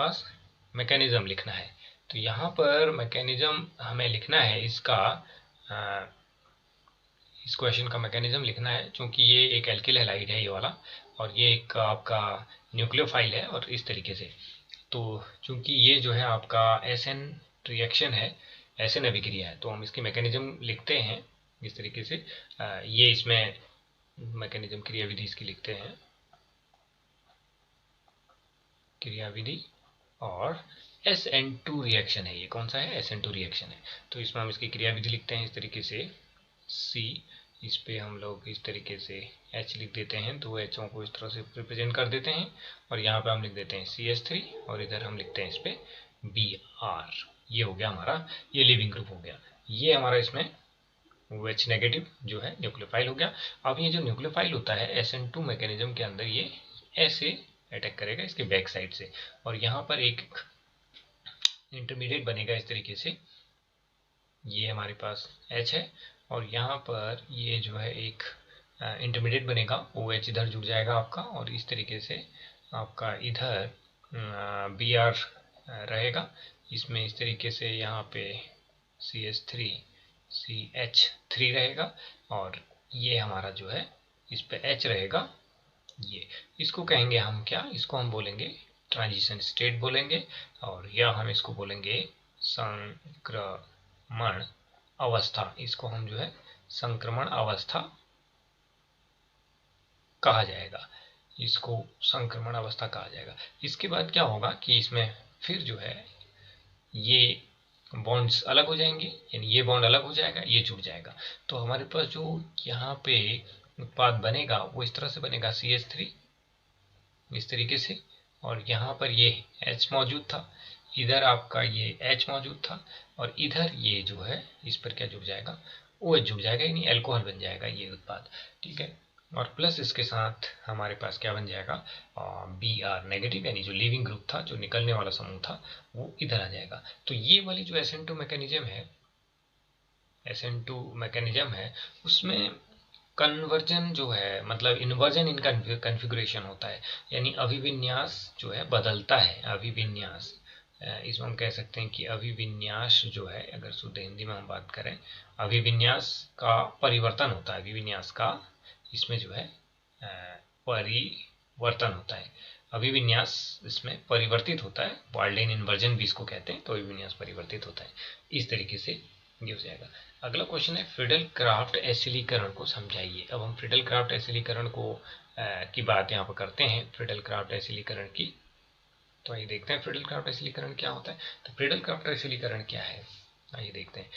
पास mechanism लिखना है। तो यहाँ पर मैकेनिज्म हमें लिखना है इसका, इस क्वेश्चन का मैकेनिज्म लिखना है, क्योंकि ये एक एल्किल हैलाइड है ये वाला, और ये एक आपका न्यूक्लियोफाइल है और इस तरीके से। तो चूंकि ये जो है आपका एसएन रिएक्शन है, एसएन अभिक्रिया है, तो हम इसकी मैकेनिज्म लिखते हैं इस तरीके से। ये इसमें मैकेनिज्म क्रियाविधि इसकी लिखते हैं, क्रियाविधि, और SN2 रिएक्शन है। ये कौन सा है? SN2 रिएक्शन है। तो इसमें हम इसकी क्रियाविधि लिखते हैं इस तरीके से, C, इस पे हम लोग इस तरीके से H लिख देते हैं, दो H'ों को इस तरह से रिप्रेजेंट कर देते हैं, और यहाँ पे हम लिख देते हैं CH3, और इधर हम लिखते हैं इस पे Br। ये हो गया हमारा, ये लिविंग ग्रुप हो गया। ये हमारा इसमें OH नेगेटिव जो है न्यूक्लियोफाइल हो गया। अब ये जो न्यूक्लियोफाइल होता है SN2 मैकेनिज्म के अंदर ये ऐसे अटैक करेगा इसके बैक साइड से, और यहाँ पर एक इंटरमीडिएट बनेगा इस तरीके से। ये हमारे पास H है, और यहाँ पर ये जो है एक इंटरमीडिएट बनेगा, OH इधर जुड़ जाएगा आपका, और इस तरीके से आपका इधर Br रहेगा। इसमें इस तरीके से यहाँ पे CH3 CH3 रहेगा, और ये हमारा जो है इस पे H रहेगा। ये इसको कहेंगे हम क्या? इसको हम बोलेंगे ट्रांजिशन स्टेट बोलेंगे, और या हम इसको बोलेंगे संक्रमण अवस्था। इसको हम जो है संक्रमण अवस्था कहा जाएगा, इसको संक्रमण अवस्था कहा जाएगा। इसके बाद क्या होगा कि इसमें फिर जो है ये बॉन्ड्स अलग हो जाएंगे, यानी ये बॉन्ड अलग हो जाएगा, ये जुड़ जाएगा। तो हमारे पास जो यहाँ पे उत्पाद बनेगा वो इस तरह से बनेगा, CH3 इस तरीके से, और यहाँ पर ये H मौजूद था, इधर आपका ये H मौजूद था, और इधर ये जो है इस पर क्या जुड़ जाएगा? OH जुड़ जाएगा, यानी एल्कोहल बन जाएगा ये उत्पाद। ठीक है, और प्लस इसके साथ हमारे पास क्या बन जाएगा? Br नेगेटिव, यानी जो लिविंग ग्रुप था, जो निकलने वाला समूह था, वो इधर आ जाएगा। तो ये वाली जो SN2 मैकेनिज्म है, SN2 मैकेनिज्म है, उसमें कन्वर्जन जो है, मतलब इन्वर्जन इन कन्फिगुरेशन होता है, यानी अभिविन्यास जो है बदलता है। अभिविन्यास, इसमें हम कह सकते हैं कि अभिविन्यास जो है, अगर शुद्ध हिंदी में हम बात करें, अभिविन्यास का परिवर्तन होता है। अभिविन्यास का इसमें जो है परिवर्तन होता है, अभिविन्यास इसमें परिवर्तित होता है। वाल्डेन इन्वर्जन भी इसको कहते हैं। तो अभिविन्यास परिवर्तित होता है, इस तरीके से ये हो जाएगा। अगला क्वेश्चन है फ्रीडल क्राफ्ट एसिलीकरण को समझाइए। अब हम फ्रीडल क्राफ्ट एसिलीकरण को की बात यहाँ पर करते हैं, फ्रीडल क्राफ्ट एसिलीकरण की। तो आइए देखते हैं फ्रीडल क्राफ्ट एसिलीकरण क्या होता है। तो फ्रीडल क्राफ्ट एसिलीकरण क्या है, आइए देखते हैं।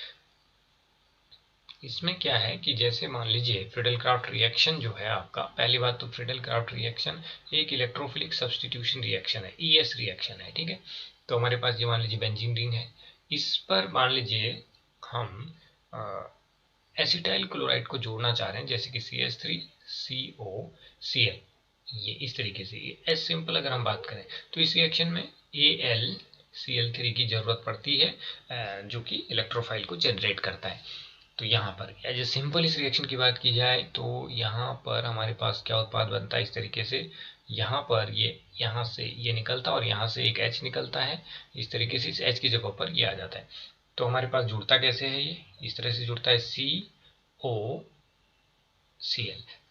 इसमें क्या है कि जैसे मान लीजिए फ्रीडल क्राफ्ट रिएक्शन जो है आपका, पहली बात तो फ्रीडल क्राफ्ट रिएक्शन एक इलेक्ट्रोफिलिक सब्सटीट्यूशन रिएक्शन है, ES रिएक्शन है। ठीक है, तो हमारे पास ये मान लीजिए बेंजीन रिंग है, इस पर मान लीजिए हम एसिटाइल क्लोराइड को जोड़ना चाह रहे हैं, जैसे कि CH3COCl, ये इस तरीके से। एज सिंपल अगर हम बात करें तो इस रिएक्शन में AlCl3 की जरूरत पड़ती है, जो कि इलेक्ट्रोफाइल को जनरेट करता है। तो यहाँ पर एज ए सिंपल इस रिएक्शन की बात की जाए तो यहाँ पर हमारे पास क्या उत्पाद बनता है इस तरीके से। यहाँ पर ये यहाँ से ये निकलता है, और यहाँ से एक H निकलता है, इस तरीके से इस H की जगह पर ये आ जाता है। तो हमारे पास जुड़ता कैसे है? ये इस तरह से जुड़ता है, COCl।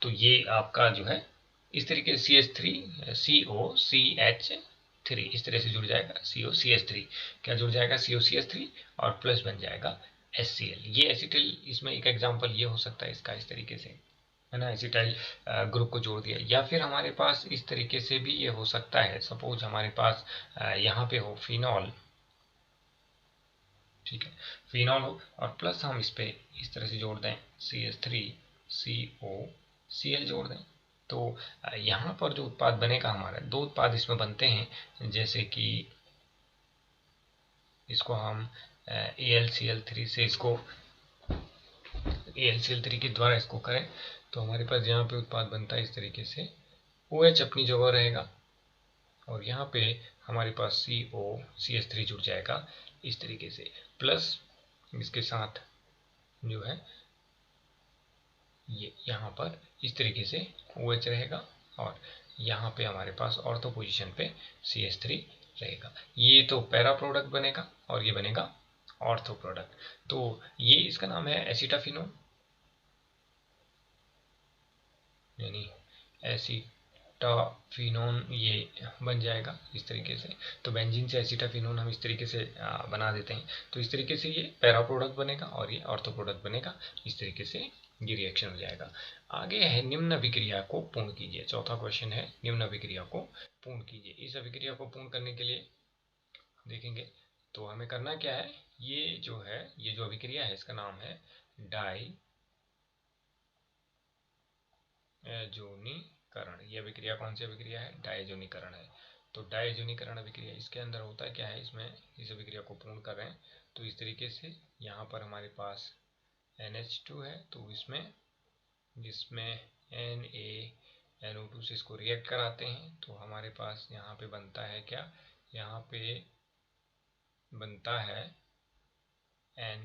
तो ये आपका जो है इस तरीके से CH3COCH3 इस तरह से जुड़ जाएगा, COCH3 क्या जुड़ जाएगा? COCH3, और प्लस बन जाएगा HCl। ये एसिटिल, इसमें एक एग्जांपल ये हो सकता है इसका, इस तरीके से है ना, एसिटाइल ग्रुप को जोड़ दिया। या फिर हमारे पास इस तरीके से भी ये हो सकता है, सपोज हमारे पास यहाँ पे हो फिनॉल, ठीक है, फिनॉल हो, और प्लस हम इस पे इस तरह से जोड़ दें CH3COCl जोड़ दें। तो यहाँ पर जो उत्पाद बनेगा हमारा, दो उत्पाद इसमें बनते हैं, जैसे कि इसको हम AlCl3 से इसको AlCl3 के द्वारा इसको करें, तो हमारे पास यहाँ पे उत्पाद बनता है इस तरीके से, OH अपनी जगह रहेगा, और यहाँ पे हमारे पास COCH3 जुड़ जाएगा इस तरीके से, प्लस इसके साथ जो है ये यहाँ पर इस तरीके से OH रहेगा, और यहाँ पे हमारे पास ऑर्थो पोजीशन पे CH3 रहेगा। ये तो पैरा प्रोडक्ट बनेगा और ये बनेगा ऑर्थो प्रोडक्ट। तो ये इसका नाम है एसिटाफिनोन, यानी एसिटाफिनोन ये बन जाएगा इस तरीके से। तो बेंजीन से एसिटाफिनोन हम इस तरीके से बना देते हैं। तो इस तरीके से ये पैरा प्रोडक्ट बनेगा और ये ऑर्थो प्रोडक्ट बनेगा। इस तरीके से ये रिएक्शन हो जाएगा। आगे है निम्न अभिक्रिया को पूर्ण कीजिए। चौथा क्वेश्चन है निम्न अभिक्रिया को पूर्ण कीजिए। इस अभिक्रिया को पूर्ण करने के लिए देखेंगे तो हमें करना क्या है, ये जो है, ये जो अभिक्रिया है इसका नाम है डाई एजोनीकरण। ये अभिक्रिया कौन सी अभिक्रिया है, डायजोनीकरण है। तो डायजोनीकरण अभिक्रिया, इसके अंदर होता है क्या है, इसमें इस अभिक्रिया को पूर्ण कर रहे हैं तो इस तरीके से यहाँ पर हमारे पास NH2 है, तो इसमें जिसमें NaNO2 से इसको रिएक्ट कराते हैं तो हमारे पास यहाँ पे बनता है क्या, यहाँ पे बनता है N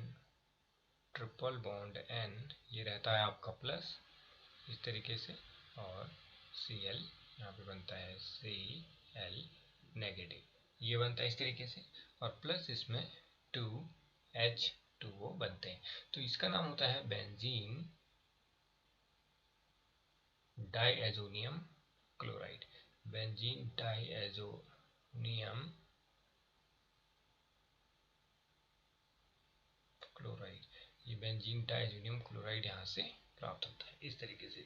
ट्रिपल बॉन्ड N, ये रहता है आपका प्लस इस तरीके से, और Cl यहाँ पे बनता है Cl नेगेटिव, ये बनता है इस तरीके से, और प्लस इसमें 2H2O बनते हैं। तो इसका नाम होता है benzene diazonium chloride. Benzene diazonium chloride, ये बेंजीन डाईएजोनियम क्लोराइड यहाँ से प्राप्त होता है इस तरीके से।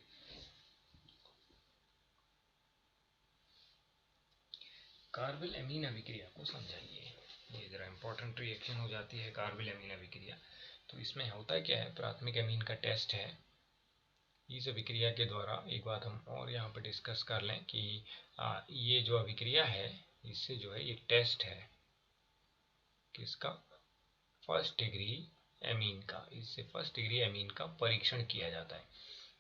कार्बिल एमीन अभिक्रिया को समझाइए। ये जरा इंपॉर्टेंट रिएक्शन हो जाती है कार्बिल एमीन अभिक्रिया। तो इसमें होता है क्या है, प्राथमिक एमीन का टेस्ट है। इस अभिक्रिया के द्वारा एक बात हम और यहाँ पर डिस्कस कर लें कि ये जो अभिक्रिया है इससे जो है ये टेस्ट है किसका, फर्स्ट डिग्री एमीन का। इससे फर्स्ट डिग्री एमीन का परीक्षण किया जाता है।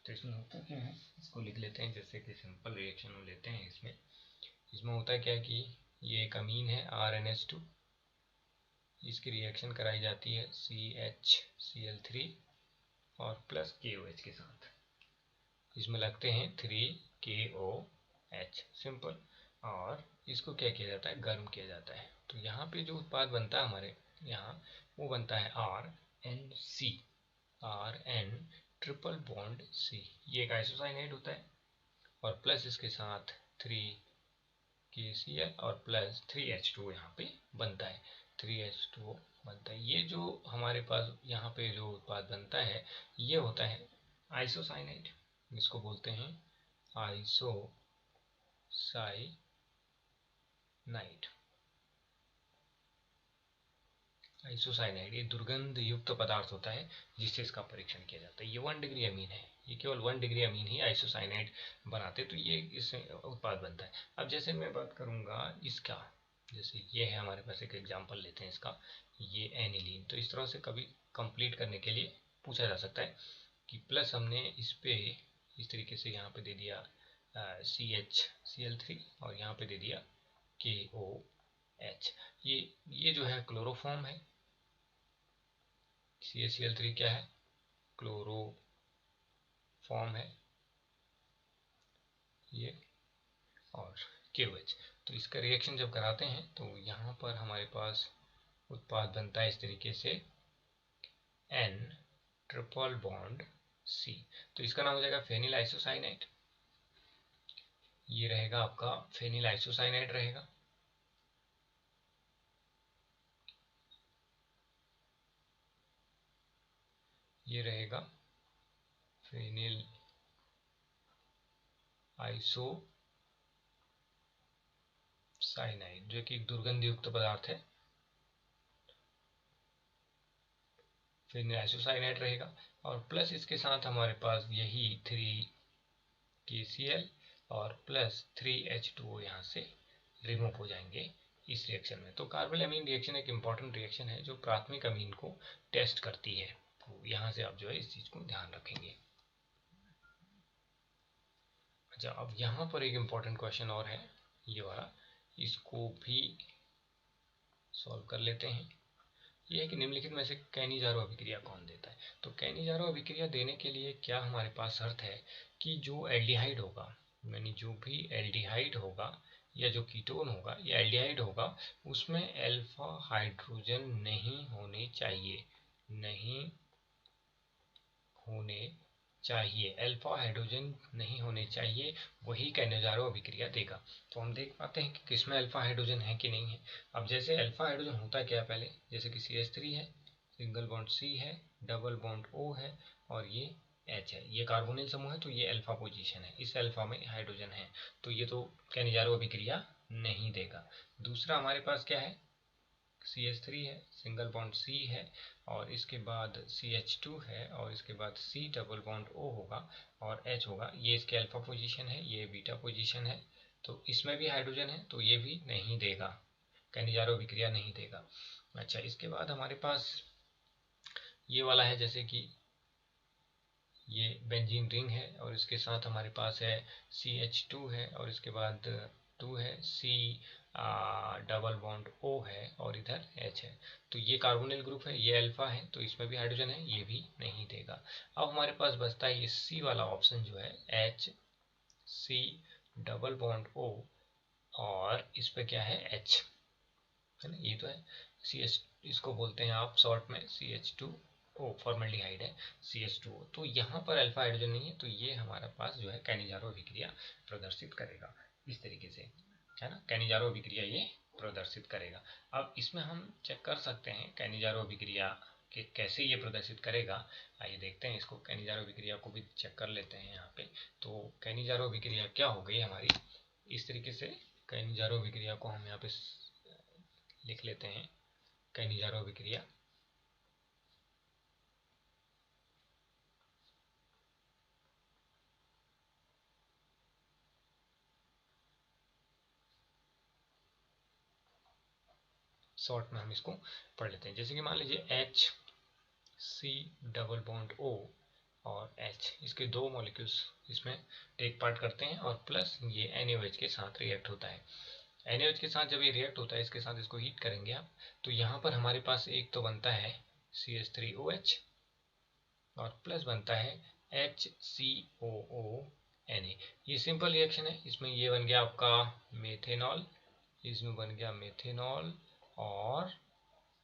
तो इसमें होता क्या है, इसको लिख लेते हैं, जैसे कि सिंपल रिएक्शन लेते हैं। इसमें होता है क्या है कि ये एक अमीन है RnH2, इसकी रिएक्शन कराई जाती है CHCl3 और प्लस KOH के साथ। इसमें लगते हैं 3KOH सिंपल, और इसको क्या किया जाता है, गर्म किया जाता है। तो यहाँ पे जो उत्पाद बनता है हमारे यहाँ, वो बनता है RN ट्रिपल बॉन्ड C। ये एक आइसोसाइनाइड होता है, और प्लस इसके साथ 3KCl और प्लस 3H2 यहाँ पे बनता है, 3H2O बनता है। ये जो हमारे पास यहाँ पे जो उत्पाद बनता है ये होता है आइसोसाइनाइड, इसको बोलते हैं आइसोसाइनाइड। आइसोसाइनाइड ये दुर्गंध युक्त पदार्थ होता है जिससे इसका परीक्षण किया जाता है। ये 1 डिग्री अमीन है, ये केवल 1 डिग्री अमीन ही आइसोसाइनाइड बनाते, तो ये इससे उत्पाद बनता है। अब जैसे मैं बात करूंगा इसका, जैसे ये है हमारे पास, एक एग्जांपल लेते हैं इसका, ये एनिलीन। तो इस तरह से कभी कंप्लीट करने के लिए पूछा जा सकता है कि प्लस हमने इस पे इस तरीके से यहाँ पे दे दिया CHCl3 और यहाँ पे दे दिया KOH। ये जो है क्लोरोफॉर्म है, CHCl3 क्या है, क्लोरोफॉर्म है ये, और KOH। तो इसका रिएक्शन जब कराते हैं तो यहाँ पर हमारे पास उत्पाद बनता है इस तरीके से N ट्रिपल बॉन्ड C। तो इसका नाम हो जाएगा फेनिल आइसोसाइनाइड। ये रहेगा आपका फेनिल आइसोसाइनाइड रहेगा। ये रहेगा फेनिल आइसोसाइनाइड, जो कि एक दुर्गंध युक्त पदार्थ है, फेनिल आइसोसाइनाइड रहेगा। और प्लस इसके साथ हमारे पास यही 3KCl और प्लस 3H2O यहाँ से रिमूव हो जाएंगे इस रिएक्शन में। तो कार्बल अमीन रिएक्शन एक इंपॉर्टेंट रिएक्शन है जो प्राथमिक अमीन को टेस्ट करती है। तो यहाँ से आप जो है इस चीज को ध्यान रखेंगे। अच्छा, अब यहाँ पर एक इंपॉर्टेंट क्वेश्चन और है, ये वाला, इसको भी सॉल्व कर लेते हैं। ये है कि निम्नलिखित में से कैनिजारो अभिक्रिया कौन देता है। तो कैनिजारो अभिक्रिया देने के लिए क्या हमारे पास शर्त है कि जो एल्डिहाइड होगा यानी जो भी एल्डिहाइड होगा या जो कीटोन होगा या एल्डिहाइड होगा उसमें अल्फा हाइड्रोजन नहीं होने चाहिए, नहीं होने चाहिए, अल्फा हाइड्रोजन नहीं होने चाहिए, वही कैनिजारो अभिक्रिया देगा। तो हम देख पाते हैं कि किसमें अल्फा हाइड्रोजन है कि नहीं है। अब जैसे अल्फा हाइड्रोजन होता क्या है पहले, जैसे कि CH3 है, सिंगल बॉन्ड C है, डबल बॉन्ड O है और ये H है, ये कार्बोनिल समूह है, तो ये अल्फा पोजीशन है, इस अल्फा में हाइड्रोजन है, तो ये तो कैनिजारो अभिक्रिया नहीं देगा। दूसरा हमारे पास क्या है, CH3 है, सिंगल बॉन्ड C है और इसके बाद CH2 है और इसके बाद C डबल बॉन्ड O होगा और H होगा, ये इसके अल्फा पोजीशन है, ये बीटा पोजीशन है, तो इसमें भी हाइड्रोजन है, तो ये भी नहीं देगा, कैनिजारो अभिक्रिया नहीं देगा। अच्छा, इसके बाद हमारे पास ये वाला है, जैसे कि ये बेंजीन रिंग है और इसके साथ हमारे पास है CH2 है और इसके बाद 2 है, C डबल बॉन्ड O है और इधर H है, तो ये कार्बोनिल ग्रुप है, ये अल्फा है, तो इसमें भी हाइड्रोजन है, ये भी नहीं देगा। अब हमारे पास बचता है ये C वाला ऑप्शन जो है, H C double bond O और इस पे क्या है, H है ना, ये तो है CH, इसको बोलते हैं आप शॉर्ट में CH2O, फॉर्मल्डिहाइड है CH2O, तो यहाँ पर अल्फा हाइड्रोजन नहीं है, तो ये हमारा पास जो है कैनिजारो अभिक्रिया प्रदर्शित करेगा इस तरीके से, है ना, कैनिजारो अभिक्रिया ये प्रदर्शित करेगा। अब इसमें हम चेक कर सकते हैं कैनिजारो अभिक्रिया कि कैसे ये प्रदर्शित करेगा। आइए देखते हैं इसको, कैनिजारो अभिक्रिया को भी चेक कर लेते हैं यहाँ पे। तो कैनिजारो अभिक्रिया क्या हो गई हमारी, इस तरीके से कैनिजारो अभिक्रिया को हम यहाँ पे लिख लेते हैं, कैनिजारो अभिक्रिया शॉर्ट में हम इसको पढ़ लेते हैं। जैसे कि मान लीजिए H C double bond O और H, इसके दो मॉलिक्यूल्स इसमें टेक पार्ट करते हैं और प्लस ये NaOH के साथ रिएक्ट होता है। NaOH के साथ जब ये रिएक्ट होता है, इसके साथ इसको हीट करेंगे आप, तो यहाँ पर हमारे पास एक तो बनता है CH3OH और प्लस बनता है HCOONA। ये सिंपल रिएक्शन है, इसमें ये बन गया आपका मेथेनॉल, इसमें बन गया मेथेनॉल और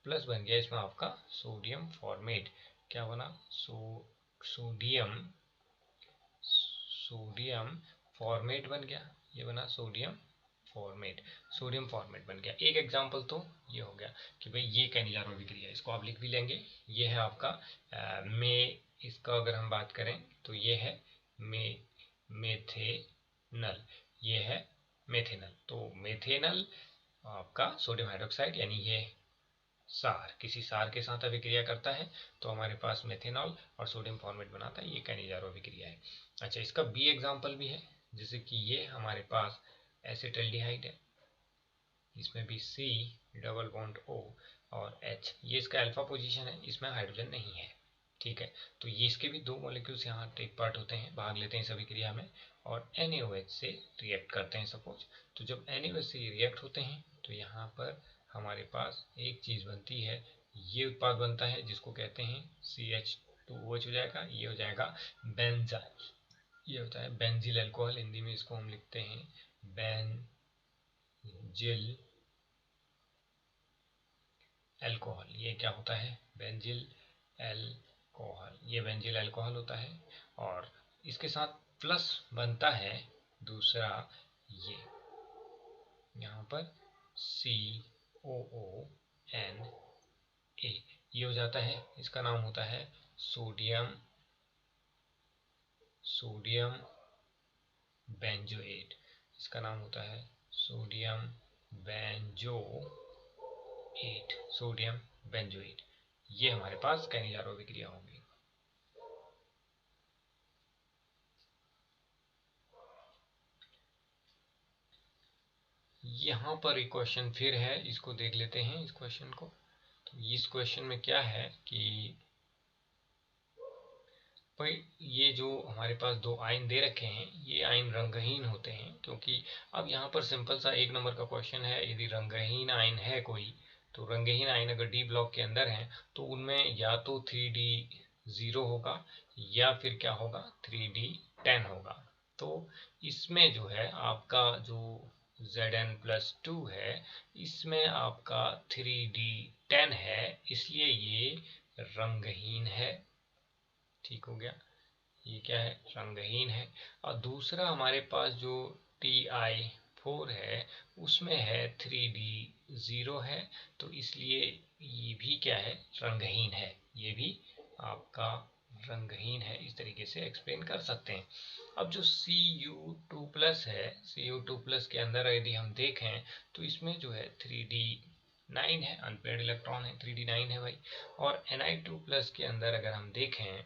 प्लस बन गया इसमें आपका सोडियम फॉर्मेट। क्या बना, सोडियम फॉर्मेट बन गया, ये बना सोडियम फॉर्मेट, सोडियम फॉर्मेट बन गया। एक एग्जांपल तो ये हो गया कि भाई ये कैनिजारो अभिक्रिया, इसको आप लिख भी लेंगे, ये है आपका इसका अगर हम बात करें तो ये है मेथेनल, ये है मेथेनल, तो मेथेनल आपका सोडियम हाइड्रोक्साइड यानी ये सार, किसी सार के साथ अभिक्रिया करता है तो हमारे पास मेथेनॉल और सोडियम फॉर्मेट बनाता है, ये कैनिजारो अभिक्रिया है। अच्छा, इसका बी एग्जांपल भी है, जैसे कि ये हमारे पास एसिटाल्डिहाइड है, इसमें भी C डबल बॉन्ड O और H, ये इसका अल्फा पोजीशन है, इसमें हाइड्रोजन नहीं है, ठीक है, तो ये इसके भी दो मॉलिक्यूल्स यहाँ टेक पार्ट होते हैं, भाग लेते हैं इस अभिक्रिया में और NaOH से रिएक्ट करते हैं सपोज। तो जब NaOH से ये रिएक्ट होते हैं तो यहाँ पर हमारे पास एक चीज़ बनती है, ये उत्पाद बनता है जिसको कहते हैं CH2OH हो जाएगा, ये हो जाएगा बेंजाइल, ये होता है बेंजिल अल्कोहल, हिंदी में इसको हम लिखते हैं बेंजिल अल्कोहल। ये क्या होता है, बेंजिल अल्कोहल, ये बेंजिल अल्कोहल होता है और इसके साथ प्लस बनता है दूसरा, ये यहाँ पर COONA, ये हो जाता है, इसका नाम होता है सोडियम बेंजोएट, इसका नाम होता है सोडियम बेंजोएट, ये हमारे पास कैनिजारो अभिक्रिया होगी। यहाँ पर एक क्वेश्चन फिर है, इसको देख लेते हैं इस क्वेश्चन को। तो इस क्वेश्चन में क्या है कि भाई ये जो हमारे पास दो आयन दे रखे हैं, ये आयन रंगहीन होते हैं, क्योंकि अब यहाँ पर सिंपल सा एक नंबर का क्वेश्चन है, यदि रंगहीन आयन है कोई, तो रंगहीन आयन अगर डी ब्लॉक के अंदर है तो उनमें या तो 3D0 होगा या फिर क्या होगा 3D10 होगा, तो इसमें जो है आपका जो Zn+2 है, इसमें आपका 3D10 है, इसलिए ये रंगहीन है। ठीक हो गया, ये क्या है, रंगहीन है। और दूसरा हमारे पास जो Ti4 है उसमें है 3D0 है, तो इसलिए ये भी क्या है, रंगहीन है। ये भी आपका रंगहीन है, इस तरीके से एक्सप्लेन कर सकते हैं। अब जो Cu2+ है, Cu2+ के अंदर यदि हम देखें तो इसमें जो है 3D9 है, अनपेयर्ड इलेक्ट्रॉन है, 3D9 है भाई। और Ni2+ के अंदर अगर हम देखें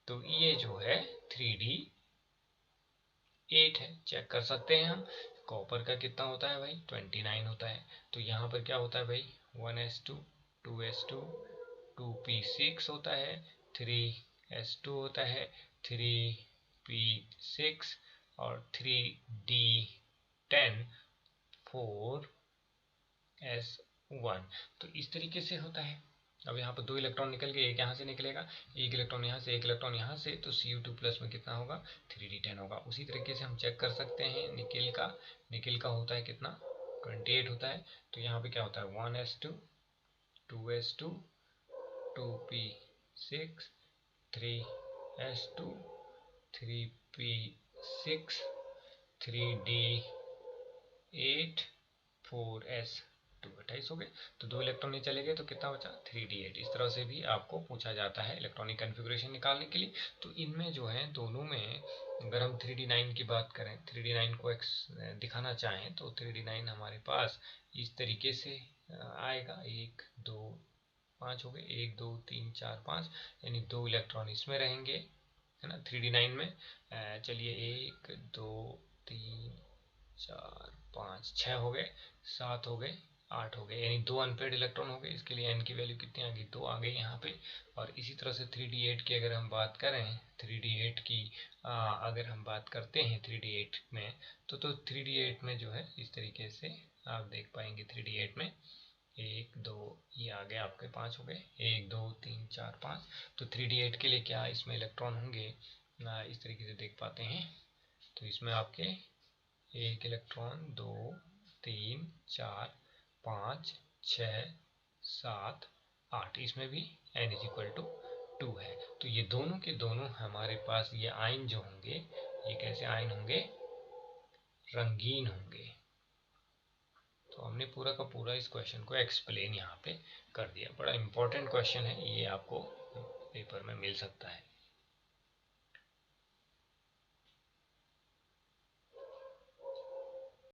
तो ये जो है 3D8 है। चेक कर सकते हैं हम, कॉपर का कितना होता है भाई, 29 होता है। तो यहाँ पर क्या होता है भाई, 1s2, 2s2, 2p6 होता है, 3s2 होता है, 3p6 और 3d10, 4s1। तो इस तरीके से होता है। अब यहाँ पर 2 इलेक्ट्रॉन निकल गए, एक यहाँ से निकलेगा, एक इलेक्ट्रॉन यहाँ से, एक इलेक्ट्रॉन यहाँ से, तो Cu2+ में कितना होगा, 3D10 होगा। उसी तरीके से हम चेक कर सकते हैं निकेल का। निकेल का होता है कितना, 28 होता है। तो यहाँ पे क्या होता है, 1s2, 2s2, 2p6, 3s2, 3p6, 3d8, 4s2, 28 हो गए। तो 2 इलेक्ट्रॉन नहीं चले गए तो कितना बचा, 3d8। इस तरह से भी आपको पूछा जाता है इलेक्ट्रॉनिक कन्फिग्रेशन निकालने के लिए। तो इनमें जो है दोनों में अगर हम 3d9 की बात करें, 3d9 को दिखाना चाहें तो 3d9 हमारे पास इस तरीके से आएगा, 1 2 5 हो गए, 1 2 3 4 5, यानी 2 इलेक्ट्रॉन इसमें रहेंगे, है ना, 3d9 में। चलिए 1 2 3 4 5 6 हो गए, 7 हो गए, 8 हो गए, यानी 2 अनपेड इलेक्ट्रॉन हो गए। इसके लिए n की वैल्यू कितनी आ गई, 2 आ गई यहाँ पे। और इसी तरह से 3d8 की अगर हम बात करें, 3d8 की अगर हम बात करते हैं 3d8 में, तो 3d8 में जो है इस तरीके से आप देख पाएंगे, 3d8 में 1 2, ये आ गए आपके 5 हो गए, 1 2 3 4 5। तो 3d8 के लिए क्या इसमें इलेक्ट्रॉन होंगे, इस तरीके से देख पाते हैं। तो इसमें आपके 1 इलेक्ट्रॉन, 2 3 4 5 6 7 8, इसमें भी n=2 है। तो ये दोनों के दोनों हमारे पास ये आयन जो होंगे, ये कैसे आयन होंगे, रंगीन होंगे। तो हमने पूरा का पूरा इस क्वेश्चन को एक्सप्लेन यहाँ पे कर दिया। बड़ा इंपॉर्टेंट क्वेश्चन है ये, आपको पेपर में मिल सकता है।